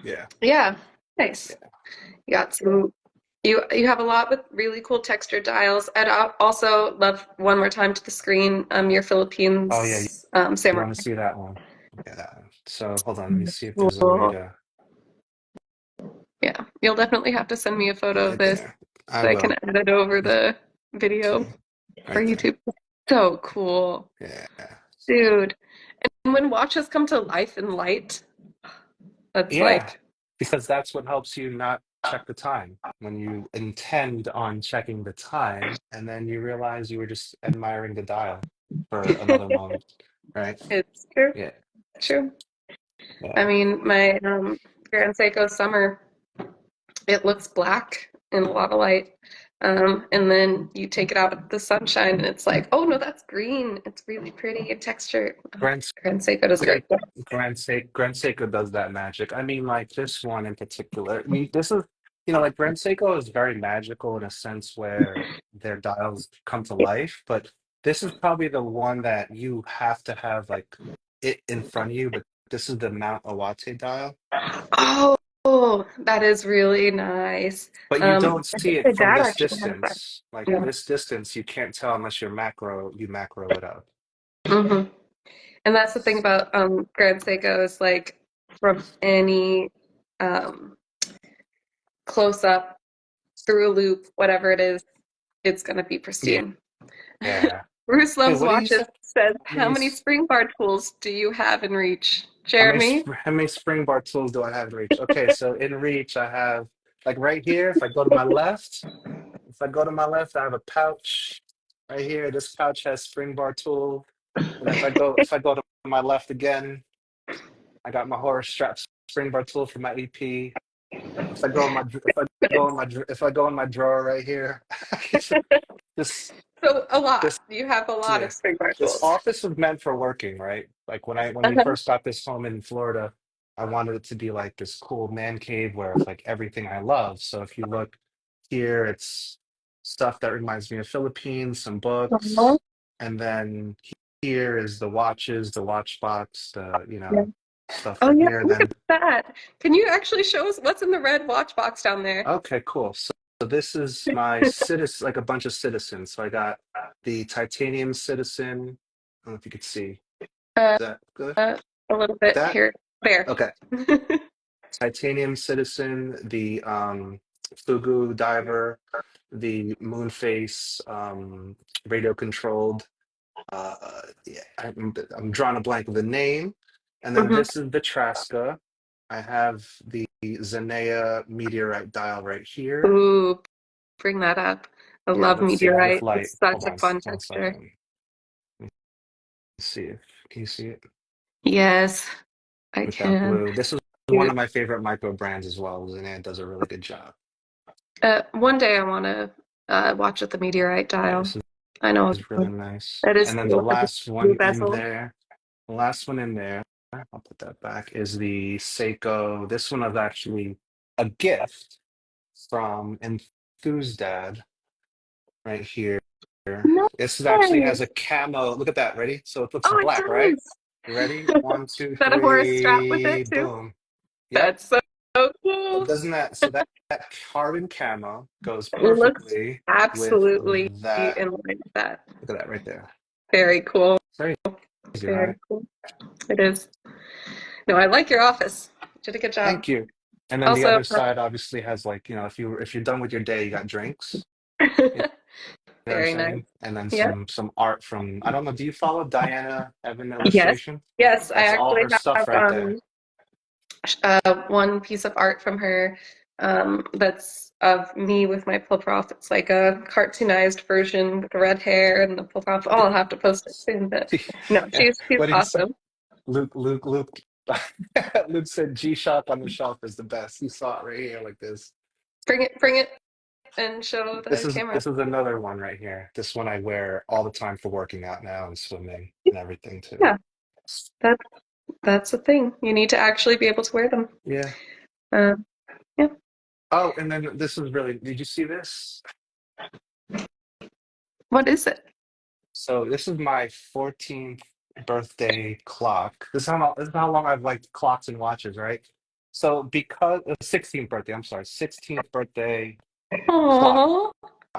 Yeah. yeah, nice. Yeah. You got some. You have a lot with really cool texture dials. And I also love one more time to the screen. Your Oh, yeah. Philippines You samurai. want to see that one? Yeah. That one. So hold on. Let me see if there's a way Cool. to. Yeah, you'll definitely have to send me a photo of Right this. there. I so I can will. edit over Let's the video see. for Right there. YouTube. So cool, Yeah. dude. And when watches come to life and light, that's Yeah. like, Because that's what helps you not check the time. When you intend on checking the time, and then you realize you were just admiring the dial for another moment, right? it's true, Yeah. true. I Yeah. mean, my Grand Seiko Summer, it looks black in a lot of light. And then you take it out of the sunshine and it's like, oh no, that's green. It's really pretty and textured. Oh, Grand Grand Seiko does a great job. Grand Seiko does that magic. I mean, like this one in particular. I mean, this is, you know, like Grand Seiko is very magical in a sense where their dials come to life, but this is probably the one that you have to have like it in front of you, but this is the Mount Awate dial. Oh, that is really nice. But you don't I see think it my from dad this actually has that. distance. Like Yeah. this distance, you can't tell unless you macro it up. hmm And that's the thing about Grand Seiko is like from any um, close up, through a loop, whatever it is, it's gonna be Yeah. pristine. Yeah. Bruce Wait, Loves what do you Watches say? says, How many how many spring bar tools do you have in reach? Jeremy? how many spring bar tools do I have in reach? Okay, so in reach I have like right here, if I go to my left, I have a pouch right here. This pouch has spring bar tool. And if I go to my left again, I got my horror strap spring bar tool for my EP. If I go in my drawer right here, this So a this lot. You have a lot yeah. of spring bar This tools. office was meant for working, right? Like when we Uh-huh. first got this home in Florida, I wanted it to be like this cool man cave where it's like everything I love. So if you look here, it's stuff that reminds me of Philippines, some Uh-huh. books, and then here is the watches, the watch box, the Yeah. stuff Oh right yeah, here. look at Then that. Can you actually show us what's in the red watch box down there? okay, cool. So this is my citizen, like a bunch of citizens. So I got the titanium citizen. I don't know if you could see. Uh, Is that good? uh, a little Like bit that? here. There. Okay. Titanium Citizen, the Fugu Diver, the Moonface radio controlled. Yeah, I'm drawing a blank of the name. And then hmm this is the Traska. I have the Zenea meteorite dial right here. Ooh, bring that up. I Yeah, love let's see it with meteorite. light. It's Hold such a on fun one texture. second. Let's see if can you see it Yes, I with that can. blue. This is one Dude, of my favorite micro brands as well. Zenea does a really good job. one day I want to watch with the meteorite Yeah, dial. this I know is really nice. that is And then the cool. With the last blue one in bezel. there, the last one in there, I'll put that back, is the Seiko. This one is actually a gift from Enthused Dad right here. This is actually has a Nice. camo. Look at that. Ready? So it looks Oh, it black, right? does. You ready? One, two, Is that a horse strap with three, it too? boom. Yep. That's so But cool. doesn't that so that carbon camo goes It looks perfectly with absolutely that. in line with that. Look at that right there. Very cool. Very easy, Very right? cool. It is. No, I like your office. You did a good job. Thank you. And then the Also, other side obviously has like, you know, if you're done with your day, you got drinks. You know what I'm very nice. saying? And then Yeah. some art from I don't know, do you follow Diana Evan Yes. Illustration? Yes, I That's all actually her stuff have right there. one piece of art from her that's of me with my flip off. It's like a cartoonized version with the red hair and the flip off. Oh, I'll have to post it soon, but no, Yeah. she's What did you say? awesome. Luke Luke said G Shock on the shelf is the best. He saw it right here like this. Bring it, and show the camera. This is another one right here. This one I wear all the time for working out now and swimming and everything too. Yeah, that's that's the thing. You need to actually be able to wear them. Yeah. Uh, yeah. Oh, and then this is really, did you see this? What is it? So this is my 14th birthday clock. This is how long I've liked clocks and watches, right? So because 16th birthday, I'm sorry, 16th birthday clock. Oh,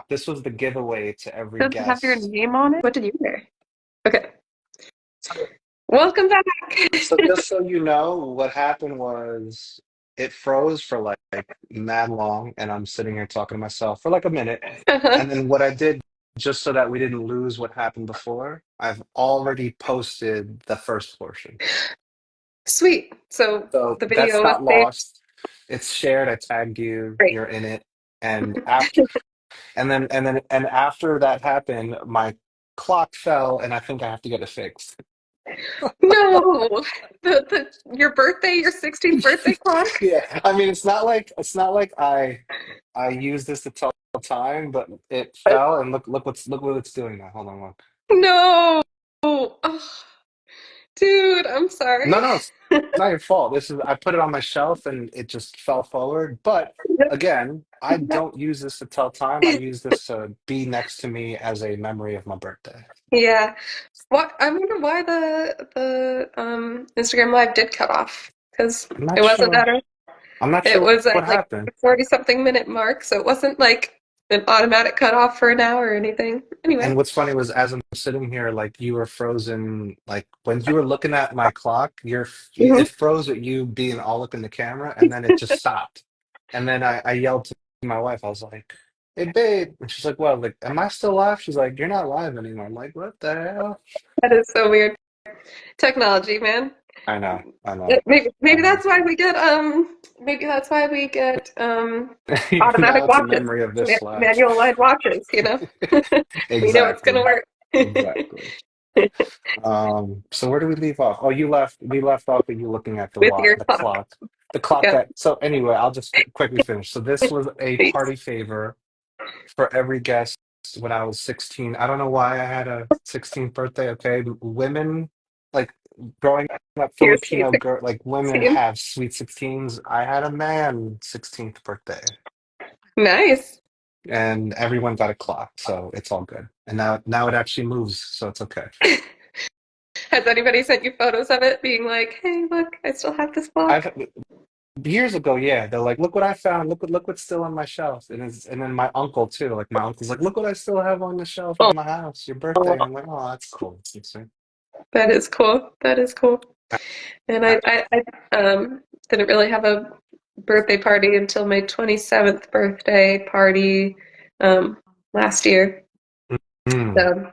This was the giveaway to every does it have your guest. name on it? What did you wear? Okay. So, Welcome back. so just so you know, what happened was it froze for like mad long, and I'm sitting here talking to myself for like a minute. Uh-huh. And then what I did, just so that we didn't lose what happened before, I've already posted the first portion. Sweet. So So the that's video is not saved. lost. It's shared. I tagged you. Great. You're in it. And after and after that happened, my clock fell, and I think I have to get it fixed. No, your birthday, your 16th birthday clock? Yeah, I mean, it's not like I use this to tell time, but it fell, and look what it's doing now. Hold on, look. No. Oh, dude, I'm No, sorry. no, it's not your fault. This is I put it on my shelf and it just fell forward. But again, I don't use this to tell time. I use this to be next to me as a memory of my birthday. Yeah. What I wonder why the Instagram Live did cut off because I'm it not wasn't sure. at a I'm not it sure was what at like happened. 40 something minute mark, so it wasn't like an automatic cutoff for an hour or anything. Anyway. And what's funny was as I'm sitting here, like you were frozen, like when you were looking at my clock, Mhm. it froze at you being all up in the camera, and then it just stopped. And then I yelled to my wife, I was like, "Hey, babe," and she's like, "Well, like, am I still live?" She's like, "You're not live anymore." I'm like, "What the hell?" That is so weird. Technology, man. I know, I know, I Maybe know. that's why we get Now automatic it's a watches, memory of this life. manual line watches, you know. We know it's gonna Exactly, work. exactly. So where do we leave off? Oh, we left off with you looking at With your the clock. clock. The clock Yep. that, so anyway, I'll just quickly finish. So this was a Peace. party favor for every guest when I was 16. I don't know why I had a 16th birthday, okay? Women, like growing up Your sweet Filipino girl, like women 16. have sweet 16s. I had a man 16th birthday, Nice. and everyone got a clock, so it's all good. And now it actually moves, so it's okay. Has anybody sent you photos of it being like, hey, look, I still have this clock? I've Years ago, yeah, they're like, "Look what I found! Look what's still on my shelf!" And then my uncle too, like my uncle's like, "Look what I still have on the shelf Oh, at my house, your birthday." And I'm like, "Oh, that's cool." that is cool. That is cool. And I didn't really have a birthday party until my 27th birthday party um, last year. Mm, So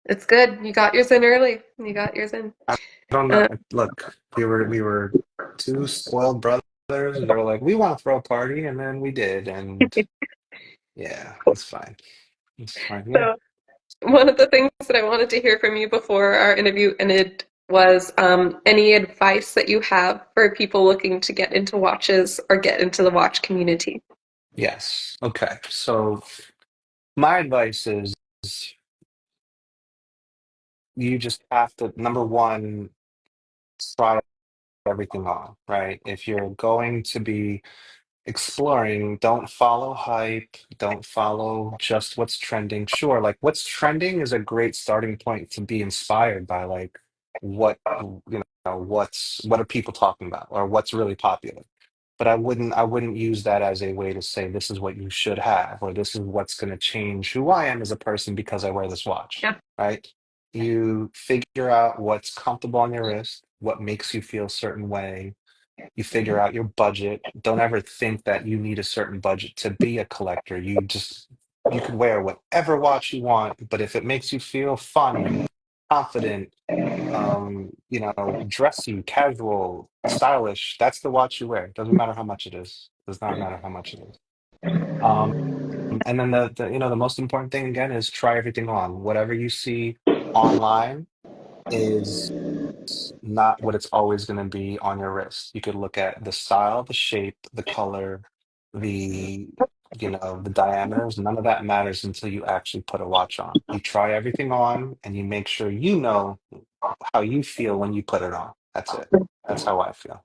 it's good. You got yours in early. You got yours in. I don't know. Uh, Look, we were two spoiled brothers. They were like, "We want to throw a party," and then we did, and yeah, it's fine. It's fine. Yeah. so one of the things that I wanted to hear from you before our interview ended was any advice that you have for people looking to get into watches or get into the watch community. Yes. Okay. So my advice is you just have to, number one, try everything on, right? If you're going to be exploring, don't follow hype, don't follow just what's trending. Sure, like what's trending is a great starting point to be inspired by, like what are people talking about or what's really popular. But I wouldn't use that as a way to say this is what you should have or this is what's going to change who I am as a person because I wear this watch, Yeah. right? You figure out what's comfortable on your wrist, what makes you feel a certain way. You figure out your budget. Don't ever think that you need a certain budget to be a collector. You could wear whatever watch you want, but if it makes you feel fun, confident, dressy, casual, stylish, that's the watch you wear. Doesn't matter how much it is. Does not matter how much it is. Um, and then the most important thing again is try everything on. Whatever you see online is not what it's always going to be on your wrist. You could look at the style, the shape, the color, the the diameters. None of that matters until you actually put a watch on. You try everything on and you make sure you know how you feel when you put it on. That's it. That's how I feel.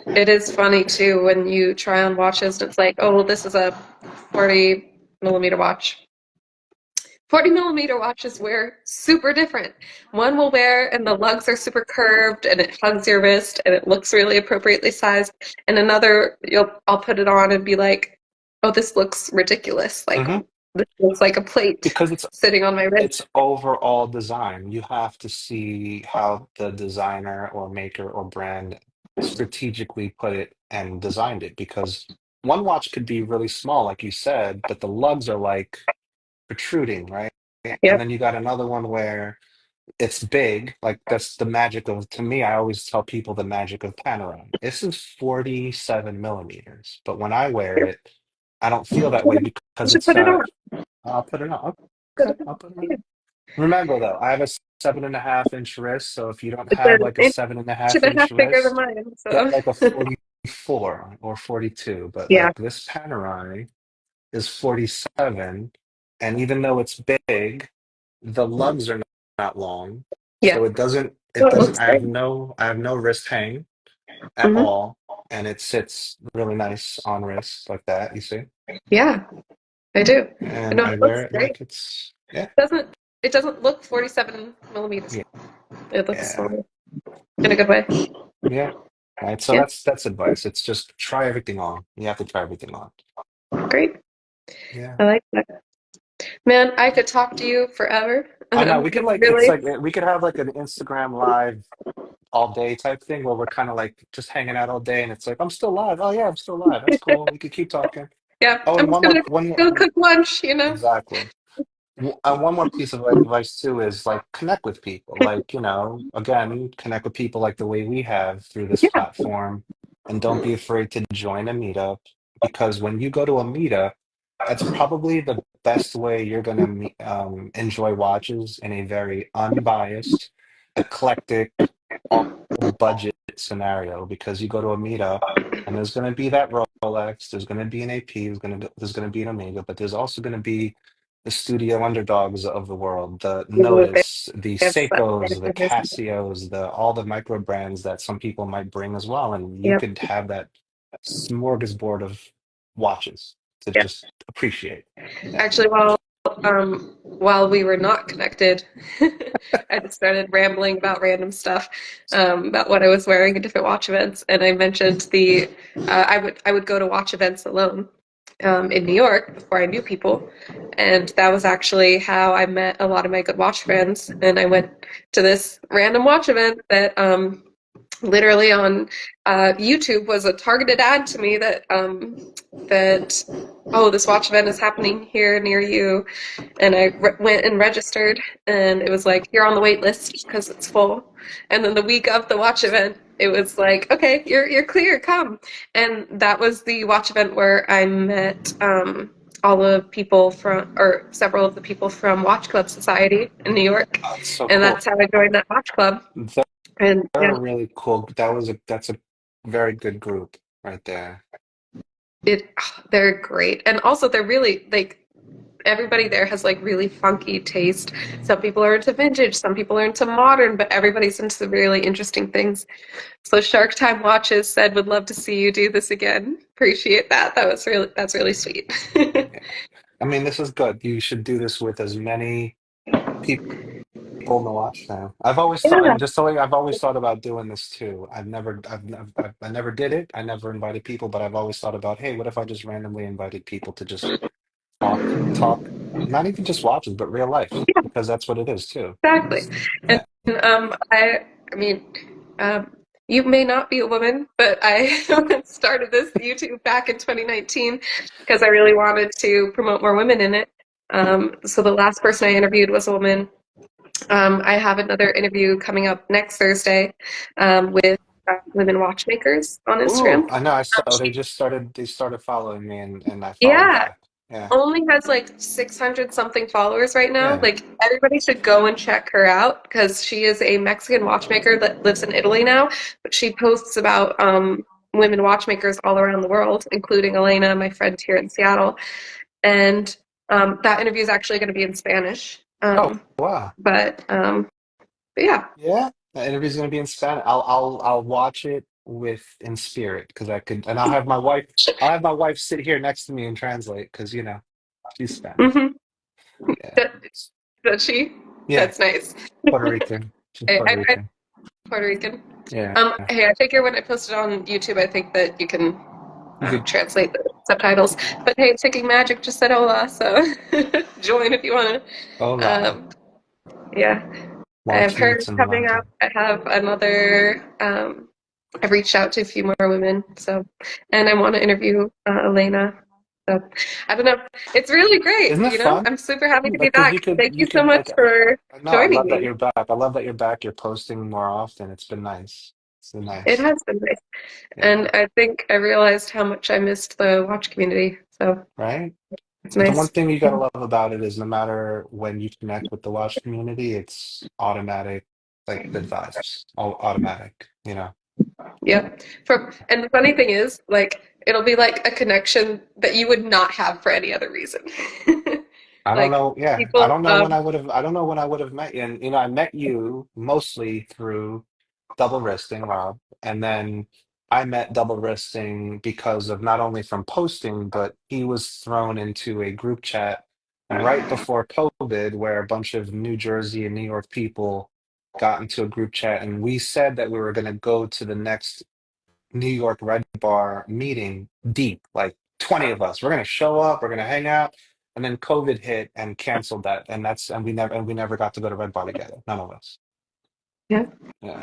It is funny too when you try on watches and it's like, oh, well, this is a 40 millimeter watch. 40 millimeter watches wear super different. One will wear and the lugs are super curved and it hugs your wrist and it looks really appropriately sized. And another, I'll put it on and be like, oh, this looks ridiculous. Like Hmm. this looks like a plate Because it's sitting on my it's wrist. overall design. You have to see how the designer or maker or brand strategically put it and designed it because one watch could be really small, like you said, but the lugs are like protruding, right? And Yep. then you got another one where it's big. Like that's the magic of, to me, I always tell people the magic of Panerai. This is 47 millimeters, but when I wear Yep. it, I don't feel that way You because should it's put it on. got, I'll put it on. Put Okay, it on. I'll put it Yeah. on. Remember though, I have a 7.5 inch wrist, so if you don't It's have an like a inch seven and a and half a inch half bigger than wrist, mine. get So like a 44 or 42. But yeah. like this Panerai is 47, and even though it's big, the lugs are not long, Yeah. so it So it doesn't looks great. I have no wrist hang at Hmm. all, and it sits really nice on wrist like that, you see? Yeah, I do. I And know I it wear looks it great. like it's yeah, Doesn't it doesn't look 47 millimeters. yeah, It looks yeah, small in a good way. yeah. Right. So Yeah, that's advice. It's just try everything on. You have to try everything on. great. Yeah. I like that. Man, I could talk to you forever. I know we could like it's Really? like we could have like an Instagram live all day type thing where we're kind of like just hanging out all day and it's like I'm still live. Oh yeah, I'm still live. That's cool. We could keep talking. Yeah, Oh, I'm and just gonna one more go cook lunch. exactly. One more piece of advice too is like connect with people. Like, again, connect with people like the way we have through this Yeah, platform. And don't be afraid to join a meetup because when you go to a meetup, that's probably the best way you're going to enjoy watches in a very unbiased, eclectic, all budget scenario because you go to a meetup and there's going to be that Rolex, there's going to be an AP, there's going to be an Omega, but there's also going to be the studio underdogs of the world, the they Notice, the have stuff. Seikos, the Casios, the all the micro brands that some people might bring as well, and you Yep. could have that smorgasbord of watches to Yep. just appreciate. Yeah. Actually, while we were not connected, I just started rambling about random stuff, about what I was wearing at different watch events, and I mentioned I would go to watch events alone, in New York before I knew people, and that was actually how I met a lot of my good watch friends. And I went to this random watch event that literally on YouTube was a targeted ad to me that oh, this watch event is happening here near you, and I went and registered, and it was like you're on the wait list because it's full. And then the week of the watch event, it was like, okay, you're clear, come. And that was the watch event where I met all the people from, or several of the people from Watch Club Society in New York, Oh, it's so and cool. that's how I joined that watch club. And They're yeah, a really cool. That's a very good group right there. they're great, and also they're really like everybody there has like really funky taste. Some people are into vintage, some people are into modern, but everybody's into really interesting things. So Shark Time Watches said would love to see you do this again. Appreciate that. That's really sweet. Yeah. I mean, this is good. You should do this with as many people in the watch now. I've always thought, Yeah, and just so I've always thought about doing this too. I never did it. I never invited people, but I've always thought about, hey, what if I just randomly invited people to just talk, not even just watches, but real life, because that's what it is too. exactly. And Yeah. I mean, um, you may not be a woman, but I started this YouTube back in 2019 because I really wanted to promote more women in it. So the last person I interviewed was a woman. I have another interview coming up next Thursday, with women watchmakers on Ooh, Instagram. I know. I saw they started following me, and I followed Yeah, back. Yeah. only has like 600 something followers right now. Yeah. Like everybody should go and check her out because she is a Mexican watchmaker that lives in Italy now, but she posts about women watchmakers all around the world, including Elena, my friend here in Seattle. And that interview is actually going to be in Spanish. Oh, wow. But yeah. Yeah, the interview's gonna be in Spanish. I'll watch it with in spirit because I could, and I'll have my wife sit here next to me and translate because she's Spanish. Hmm. Yeah, Does she? yeah, That's nice. Puerto Rican. She's Puerto I'm Rican. Puerto Rican. Yeah, Hey, I figure when I post it on YouTube, I think that you can you could. translate the subtitles. But hey, Ticking Magic just said hola, so join if you want to. Hola, Yeah, I have watch hers meets and coming up. London. I have another I've reached out to a few more women, so and I want to interview Elena. So I don't know. It's really great, Isn't it fun? I'm super happy to be Like, because back. Thank you you so could like, much for no, I joining love that me. you're back. I love that you're back. You're posting more often. It's been nice. It's been It nice. has been nice, Yeah. and I think I realized how much I missed the watch community. So Right? it's But the one nice. thing you gotta love about it is no matter when you connect with the Watch community, it's automatic, like good vibes, all automatic, you know? Yep. And the funny thing is, like, it'll be like a connection that you would not have for any other reason. I don't Like know. Yeah, I people, don't know when I would have. I don't know when I would have met you. And I met you mostly through double wristing, Rob, and then I met double wristing because of not only from posting, but he was thrown into a group chat right before COVID, where a bunch of New Jersey and New York people got into a group chat, and we said that we were going to go to the next New York Red Bar meeting deep, like 20 of us. We're gonna show up, we're gonna hang out. And then COVID hit and canceled that. And we never got to go to Red Bar together. None of us. yeah, Yeah,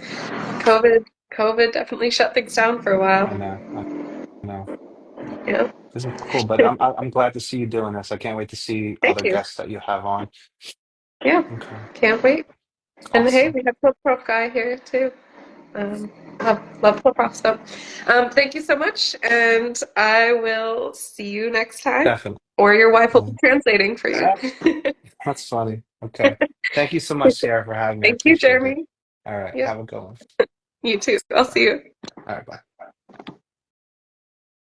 COVID definitely shut things down for a I while. know. I know. Yeah. This is cool, but I'm glad to see you doing this. I can't wait to see Thank other you. guests that you have on. Yeah. Okay. Can't wait. And hey, Awesome. we have Flip Prof guy here too. Love Flip Prof. So, thank you so much, and I will see you next time. Definitely. Or your wife will Yeah. be translating for you. That's funny. Okay. Thank you so much, Sierra, for having me. I Thank you, appreciate it. Jeremy. All right. Yep. Have a good one. You too. I'll see you. All right. Bye.